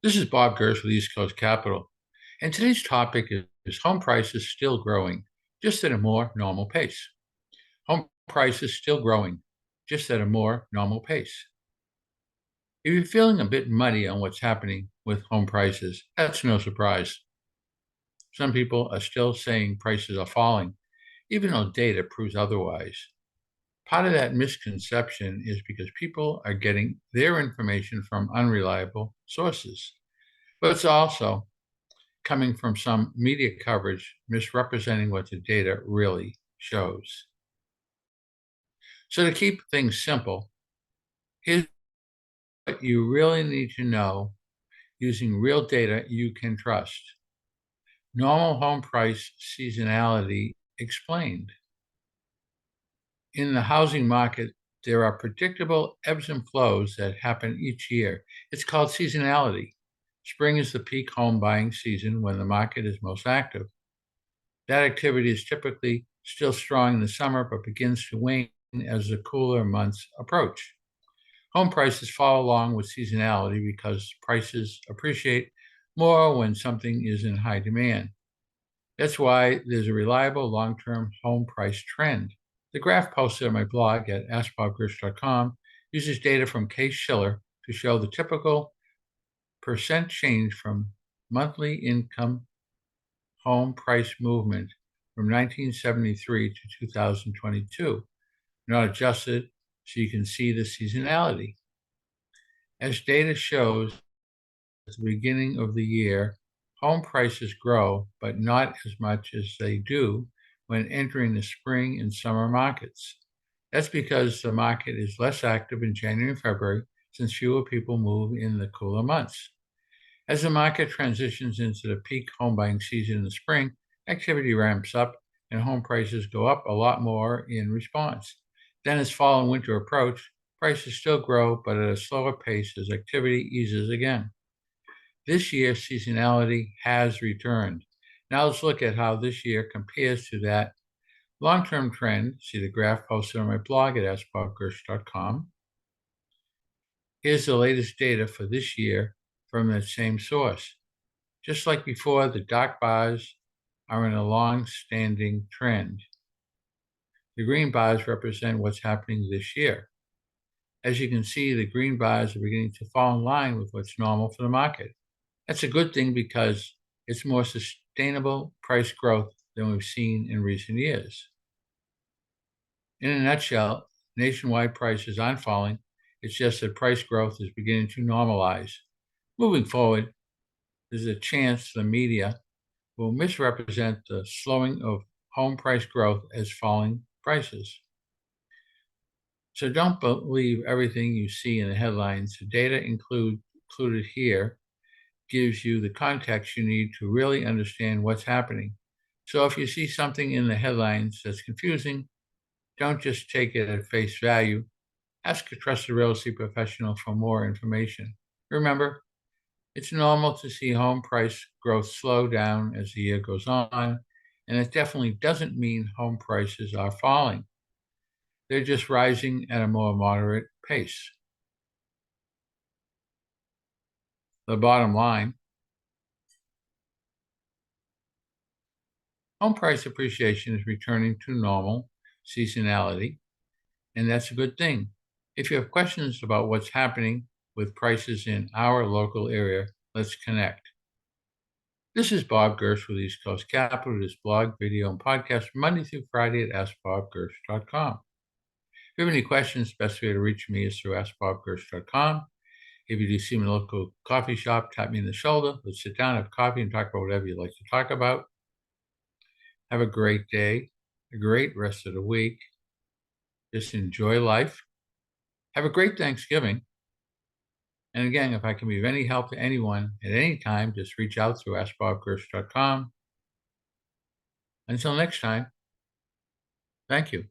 This is Bob Gersh with East Coast Capital, and today's topic is home prices still growing, just at a more normal pace. Home prices still growing, just at a more normal pace. If you're feeling a bit muddy on what's happening with home prices, that's no surprise. Some people are still saying prices are falling, even though data proves otherwise. Part of that misconception is because people are getting their information from unreliable sources. But it's also coming from some media coverage misrepresenting what the data really shows. So, to keep things simple, here's what you really need to know using real data you can trust. Normal home price seasonality explained. In the housing market, there are predictable ebbs and flows that happen each year. It's called seasonality. Spring is the peak home buying season when the market is most active. That activity is typically still strong in the summer, but begins to wane as the cooler months approach. Home prices follow along with seasonality because prices appreciate more when something is in high demand. That's why there's a reliable long-term home price trend. The graph posted on my blog at askbobgersh.com uses data from Case-Shiller to show the typical percent change from monthly income home price movement from 1973 to 2022, not adjusted so you can see the seasonality. As data shows, at the beginning of the year, home prices grow, but not as much as they do when entering the spring and summer markets. That's because the market is less active in January and February since fewer people move in the cooler months. As the market transitions into the peak home buying season in the spring, activity ramps up and home prices go up a lot more in response. Then, as fall and winter approach, prices still grow, but at a slower pace as activity eases again. This year, seasonality has returned. Now let's look at how this year compares to that long-term trend. See the graph posted on my blog at askbobgersh.com. Here's the latest data for this year from that same source. Just like before, the dark bars are in a long-standing trend. The green bars represent what's happening this year. As you can see, the green bars are beginning to fall in line with what's normal for the market. That's a good thing because it's more sustainable price growth than we've seen in recent years. In a nutshell, nationwide prices aren't falling. It's just that price growth is beginning to normalize. Moving forward, there's a chance the media will misrepresent the slowing of home price growth as falling prices. So don't believe everything you see in the headlines. The data included here gives you the context you need to really understand what's happening. So if you see something in the headlines that's confusing, don't just take it at face value. Ask a trusted real estate professional for more information. Remember, it's normal to see home price growth slow down as the year goes on, and it definitely doesn't mean home prices are falling. They're just rising at a more moderate pace. The bottom line, home price appreciation is returning to normal seasonality, and that's a good thing. If you have questions about what's happening with prices in our local area, let's connect. This is Bob Gersh with East Coast Capital. This blog, video, and podcast Monday through Friday at AskBobGersh.com. If you have any questions, the best way to reach me is through AskBobGersh.com. If you do see me in a local coffee shop, tap me in the shoulder. Let's sit down, have coffee, and talk about whatever you'd like to talk about. Have a great day, a great rest of the week. Just enjoy life. Have a great Thanksgiving. And again, if I can be of any help to anyone at any time, just reach out through AskBobGersh.com. Until next time, thank you.